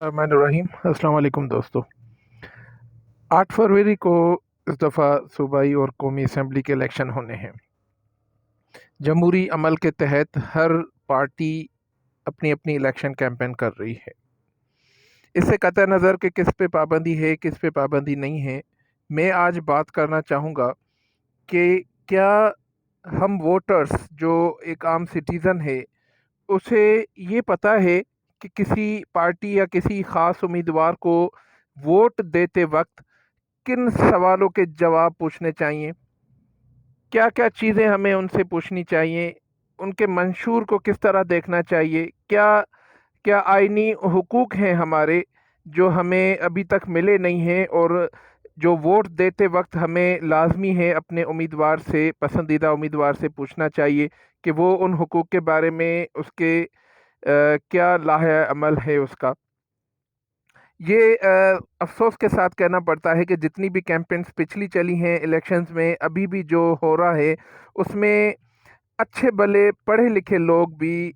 الرحیم السلام علیکم دوستو۔ 8 فروری کو اس دفعہ صوبائی اور قومی اسمبلی کے الیکشن ہونے ہیں۔ جمہوری عمل کے تحت ہر پارٹی اپنی اپنی الیکشن کیمپین کر رہی ہے۔ اس سے قطع نظر کہ کس پہ پابندی ہے کس پہ پابندی نہیں ہے، میں آج بات کرنا چاہوں گا کہ کیا ہم ووٹرز جو ایک عام سٹیزن ہے اسے یہ پتہ ہے کہ کسی پارٹی یا کسی خاص امیدوار کو ووٹ دیتے وقت کن سوالوں کے جواب پوچھنے چاہیے، کیا کیا چیزیں ہمیں ان سے پوچھنی چاہیے، ان کے منشور کو کس طرح دیکھنا چاہیے، کیا کیا آئینی حقوق ہیں ہمارے جو ہمیں ابھی تک ملے نہیں ہیں، اور جو ووٹ دیتے وقت ہمیں لازمی ہے اپنے امیدوار سے، پسندیدہ امیدوار سے پوچھنا چاہیے کہ وہ ان حقوق کے بارے میں اس کے کیا لائحہ عمل ہے اس کا۔ یہ افسوس کے ساتھ کہنا پڑتا ہے کہ جتنی بھی کیمپینز پچھلی چلی ہیں الیکشنز میں، ابھی بھی جو ہو رہا ہے اس میں اچھے بھلے پڑھے لکھے لوگ بھی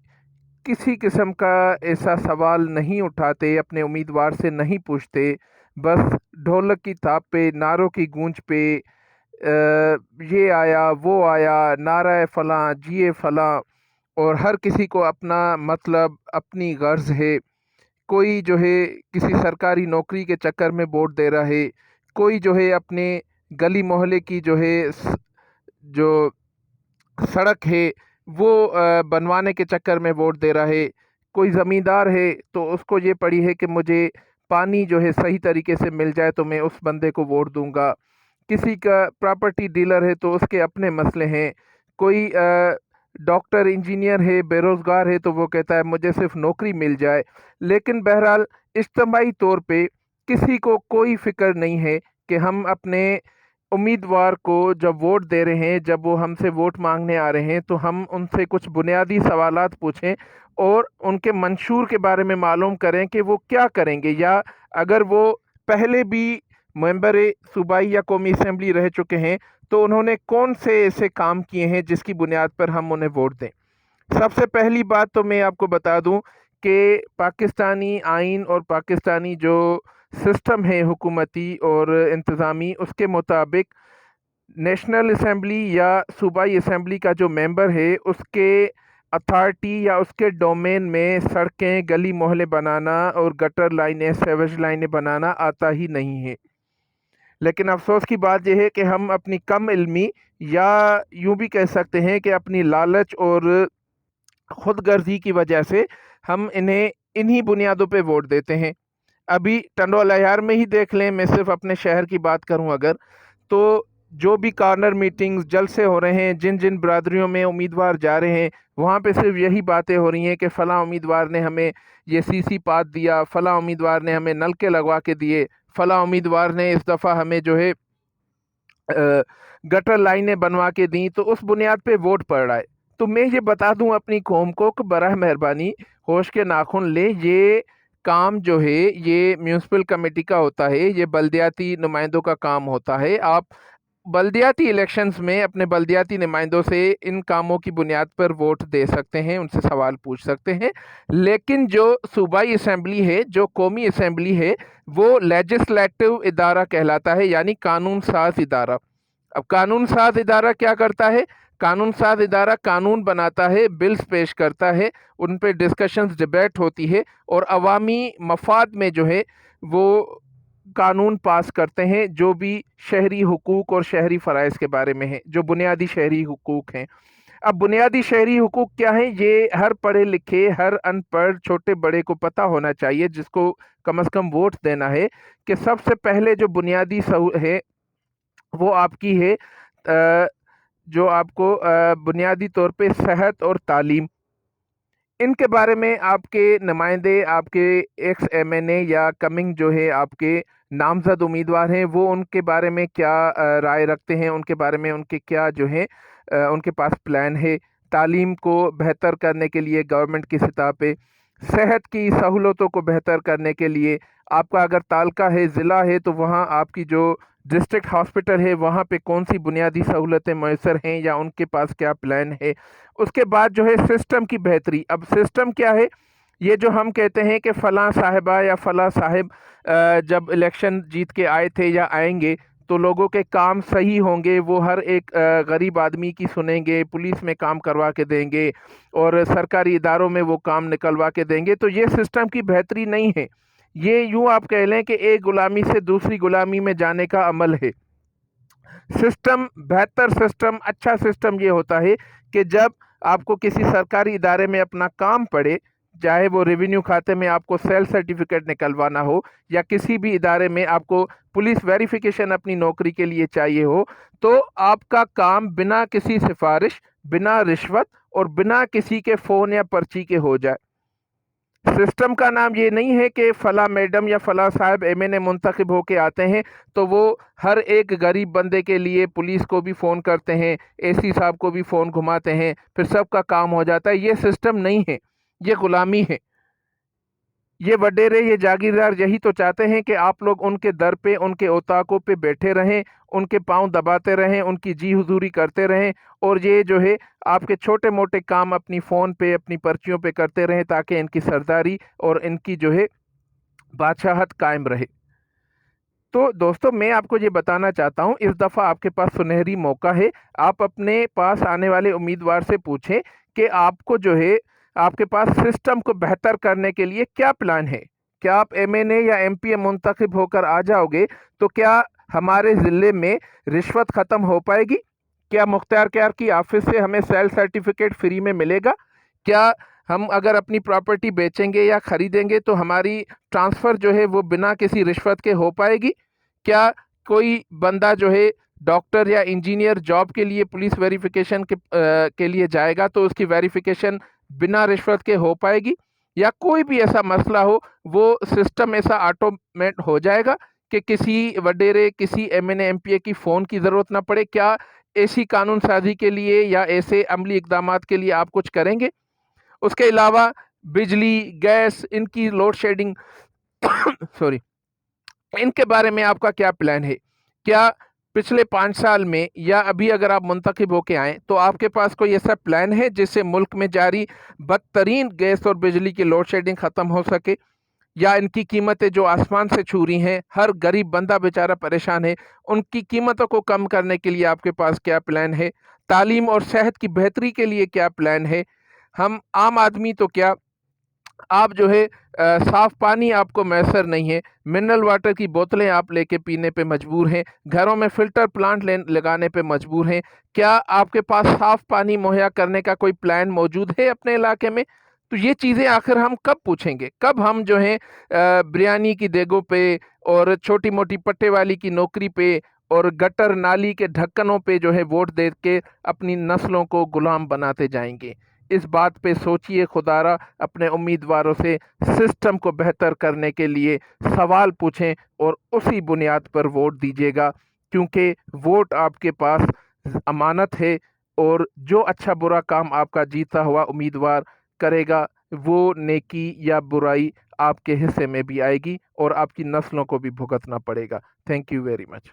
کسی قسم کا ایسا سوال نہیں اٹھاتے، اپنے امیدوار سے نہیں پوچھتے، بس ڈھولک کی تھاپ پہ، نعروں کی گونج پہ یہ آیا وہ آیا، نعرہ فلاں جیے فلاں، اور ہر کسی کو اپنا مطلب اپنی غرض ہے۔ کوئی جو ہے کسی سرکاری نوکری کے چکر میں ووٹ دے رہا ہے، کوئی جو ہے اپنے گلی محلے کی جو ہے جو سڑک ہے وہ بنوانے کے چکر میں ووٹ دے رہا ہے، کوئی زمیندار ہے تو اس کو یہ پڑی ہے کہ مجھے پانی جو ہے صحیح طریقے سے مل جائے تو میں اس بندے کو ووٹ دوں گا، کسی کا پراپرٹی ڈیلر ہے تو اس کے اپنے مسئلے ہیں، کوئی ڈاکٹر انجینئر ہے بے روزگار ہے تو وہ کہتا ہے مجھے صرف نوکری مل جائے۔ لیکن بہرحال اجتماعی طور پہ کسی کو کوئی فکر نہیں ہے کہ ہم اپنے امیدوار کو جب ووٹ دے رہے ہیں، جب وہ ہم سے ووٹ مانگنے آ رہے ہیں تو ہم ان سے کچھ بنیادی سوالات پوچھیں اور ان کے منشور کے بارے میں معلوم کریں کہ وہ کیا کریں گے، یا اگر وہ پہلے بھی ممبر صوبائی یا قومی اسمبلی رہ چکے ہیں تو انہوں نے کون سے ایسے کام کیے ہیں جس کی بنیاد پر ہم انہیں ووٹ دیں۔ سب سے پہلی بات تو میں آپ کو بتا دوں کہ پاکستانی آئین اور پاکستانی جو سسٹم ہے حکومتی اور انتظامی، اس کے مطابق نیشنل اسمبلی یا صوبائی اسمبلی کا جو ممبر ہے اس کے اتھارٹی یا اس کے ڈومین میں سڑکیں گلی محلے بنانا اور گٹر لائنیں سیویج لائنیں بنانا آتا ہی نہیں ہے۔ لیکن افسوس کی بات یہ ہے کہ ہم اپنی کم علمی یا یوں بھی کہہ سکتے ہیں کہ اپنی لالچ اور خود غرضی کی وجہ سے ہم انہیں انہی بنیادوں پہ ووٹ دیتے ہیں۔ ابھی ٹنڈو علیار میں ہی دیکھ لیں، میں صرف اپنے شہر کی بات کروں اگر، تو جو بھی کارنر میٹنگز جلسے ہو رہے ہیں، جن جن برادریوں میں امیدوار جا رہے ہیں وہاں پہ صرف یہی باتیں ہو رہی ہیں کہ فلاں امیدوار نے ہمیں یہ سی سی پات دیا، فلاں امیدوار نے ہمیں نلکے لگوا کے دیے، فلاں امیدوار نے اس دفعہ ہمیں جو ہے گٹر لائنیں بنوا کے دیں، تو اس بنیاد پہ ووٹ پڑ رہا ہے۔ تو میں یہ بتا دوں اپنی قوم کو کہ براہ مہربانی ہوش کے ناخن لیں، یہ کام جو ہے یہ میونسپل کمیٹی کا ہوتا ہے، یہ بلدیاتی نمائندوں کا کام ہوتا ہے۔ آپ بلدیاتی الیکشنز میں اپنے بلدیاتی نمائندوں سے ان کاموں کی بنیاد پر ووٹ دے سکتے ہیں، ان سے سوال پوچھ سکتے ہیں، لیکن جو صوبائی اسمبلی ہے، جو قومی اسمبلی ہے، وہ لیجسلیٹو ادارہ کہلاتا ہے، یعنی قانون ساز ادارہ۔ اب قانون ساز ادارہ کیا کرتا ہے؟ قانون ساز ادارہ قانون بناتا ہے، بلز پیش کرتا ہے، ان پہ ڈسکشنز ڈیبیٹ ہوتی ہے، اور عوامی مفاد میں جو ہے وہ قانون پاس کرتے ہیں جو بھی شہری حقوق اور شہری فرائض کے بارے میں ہیں، جو بنیادی شہری حقوق ہیں۔ اب بنیادی شہری حقوق کیا ہیں؟ یہ ہر پڑھے لکھے، ہر ان پڑھ چھوٹے بڑے کو پتہ ہونا چاہیے جس کو کم از کم ووٹ دینا ہے، کہ سب سے پہلے جو بنیادی ہے وہ آپ کی ہے جو آپ کو بنیادی طور پہ صحت اور تعلیم، ان کے بارے میں آپ کے نمائندے، آپ کے ایکس ایم این اے یا کمنگ جو ہے آپ کے نامزد امیدوار ہیں، وہ ان کے بارے میں کیا رائے رکھتے ہیں، ان کے بارے میں ان کے کیا جو ہے ان کے پاس پلان ہے تعلیم کو بہتر کرنے کے لیے گورنمنٹ کی سطح پہ، صحت کی سہولتوں کو بہتر کرنے کے لیے۔ آپ کا اگر تعلقہ ہے، ضلع ہے، تو وہاں آپ کی جو ڈسٹرکٹ ہاسپٹل ہے وہاں پہ کون سی بنیادی سہولتیں میسر ہیں یا ان کے پاس کیا پلان ہے۔ اس کے بعد جو ہے سسٹم کی بہتری۔ اب سسٹم کیا ہے؟ یہ جو ہم کہتے ہیں کہ فلاں صاحبہ یا فلاں صاحب جب الیکشن جیت کے آئے تھے یا آئیں گے تو لوگوں کے کام صحیح ہوں گے، وہ ہر ایک غریب آدمی کی سنیں گے، پولیس میں کام کروا کے دیں گے اور سرکاری اداروں میں وہ کام نکلوا کے دیں گے، تو یہ سسٹم کی بہتری نہیں ہے۔ یہ یوں آپ کہہ لیں کہ ایک غلامی سے دوسری غلامی میں جانے کا عمل ہے۔ سسٹم، بہتر سسٹم، اچھا سسٹم یہ ہوتا ہے کہ جب آپ کو کسی سرکاری ادارے میں اپنا کام پڑے، چاہے وہ ریونیو کھاتے میں آپ کو سیل سرٹیفکیٹ نکلوانا ہو یا کسی بھی ادارے میں آپ کو پولیس ویریفیکیشن اپنی نوکری کے لیے چاہیے ہو، تو آپ کا کام بنا کسی سفارش، بنا رشوت اور بنا کسی کے فون یا پرچی کے ہو جائے۔ سسٹم کا نام یہ نہیں ہے کہ فلاں میڈم یا فلاں صاحب ایم این اے منتخب ہو کے آتے ہیں تو وہ ہر ایک غریب بندے کے لیے پولیس کو بھی فون کرتے ہیں، اے سی صاحب کو بھی فون گھماتے ہیں، پھر سب کا کام ہو جاتا ہے۔ یہ سسٹم نہیں ہے، یہ غلامی ہے۔ یہ وڈیرے، یہ جاگیردار یہی تو چاہتے ہیں کہ آپ لوگ ان کے در پہ، ان کے اوطاقوں پہ بیٹھے رہیں، ان کے پاؤں دباتے رہیں، ان کی جی حضوری کرتے رہیں، اور یہ جو ہے آپ کے چھوٹے موٹے کام اپنی فون پہ، اپنی پرچیوں پہ کرتے رہیں تاکہ ان کی سرداری اور ان کی جو ہے بادشاہت قائم رہے۔ تو دوستو، میں آپ کو یہ بتانا چاہتا ہوں، اس دفعہ آپ کے پاس سنہری موقع ہے۔ آپ اپنے پاس آنے والے امیدوار سے پوچھیں کہ آپ کو جو ہے، آپ کے پاس سسٹم کو بہتر کرنے کے لیے کیا پلان ہے۔ کیا آپ ایم این اے یا ایم پی اے منتخب ہو کر آ جاؤ گے تو کیا ہمارے ضلع میں رشوت ختم ہو پائے گی؟ کیا مختار کیار کی آفس سے ہمیں سیل سرٹیفکیٹ فری میں ملے گا؟ کیا ہم اگر اپنی پراپرٹی بیچیں گے یا خریدیں گے تو ہماری ٹرانسفر جو ہے وہ بنا کسی رشوت کے ہو پائے گی؟ کیا کوئی بندہ جو ہے ڈاکٹر یا انجینئر جاب کے لیے پولیس ویریفیکیشن کے لیے جائے گا تو اس کی ویریفیکیشن بنا رشوت کے ہو پائے گی؟ یا کوئی بھی ایسا مسئلہ ہو، وہ سسٹم ایسا آٹومیٹ ہو جائے گا کہ کسی وڈیرے، کسی M N A M P A کی فون کی ضرورت نہ پڑے؟ کیا ایسی قانون سازی کے لیے یا ایسے عملی اقدامات کے لیے آپ کچھ کریں گے؟ اس کے علاوہ بجلی، گیس، ان کی لوڈ شیڈنگ سوری، ان کے بارے میں آپ کا کیا پلان ہے؟ کیا پچھلے 5 سال میں یا ابھی اگر آپ منتخب ہو کے آئیں تو آپ کے پاس کوئی ایسا پلان ہے جس سے ملک میں جاری بدترین گیس اور بجلی کی لوڈ شیڈنگ ختم ہو سکے؟ یا ان کی قیمتیں جو آسمان سے چھو رہی ہیں، ہر غریب بندہ بیچارہ پریشان ہے، ان کی قیمتوں کو کم کرنے کے لیے آپ کے پاس کیا پلان ہے؟ تعلیم اور صحت کی بہتری کے لیے کیا پلان ہے؟ ہم عام آدمی تو کیا، آپ جو ہے صاف پانی آپ کو میسر نہیں ہے، منرل واٹر کی بوتلیں آپ لے کے پینے پہ مجبور ہیں، گھروں میں فلٹر پلانٹ لگانے پہ مجبور ہیں۔ کیا آپ کے پاس صاف پانی مہیا کرنے کا کوئی پلان موجود ہے اپنے علاقے میں؟ تو یہ چیزیں آخر ہم کب پوچھیں گے؟ کب ہم جو ہیں بریانی کی دیگوں پہ اور چھوٹی موٹی پٹے والی کی نوکری پہ اور گٹر نالی کے ڈھکنوں پہ جو ہے ووٹ دے کے اپنی نسلوں کو غلام بناتے جائیں گے؟ اس بات پہ سوچئے خدا را، اپنے امیدواروں سے سسٹم کو بہتر کرنے کے لیے سوال پوچھیں اور اسی بنیاد پر ووٹ دیجیے گا، کیونکہ ووٹ آپ کے پاس امانت ہے، اور جو اچھا برا کام آپ کا جیتا ہوا امیدوار کرے گا، وہ نیکی یا برائی آپ کے حصے میں بھی آئے گی اور آپ کی نسلوں کو بھی بھگتنا پڑے گا۔ Thank you very much.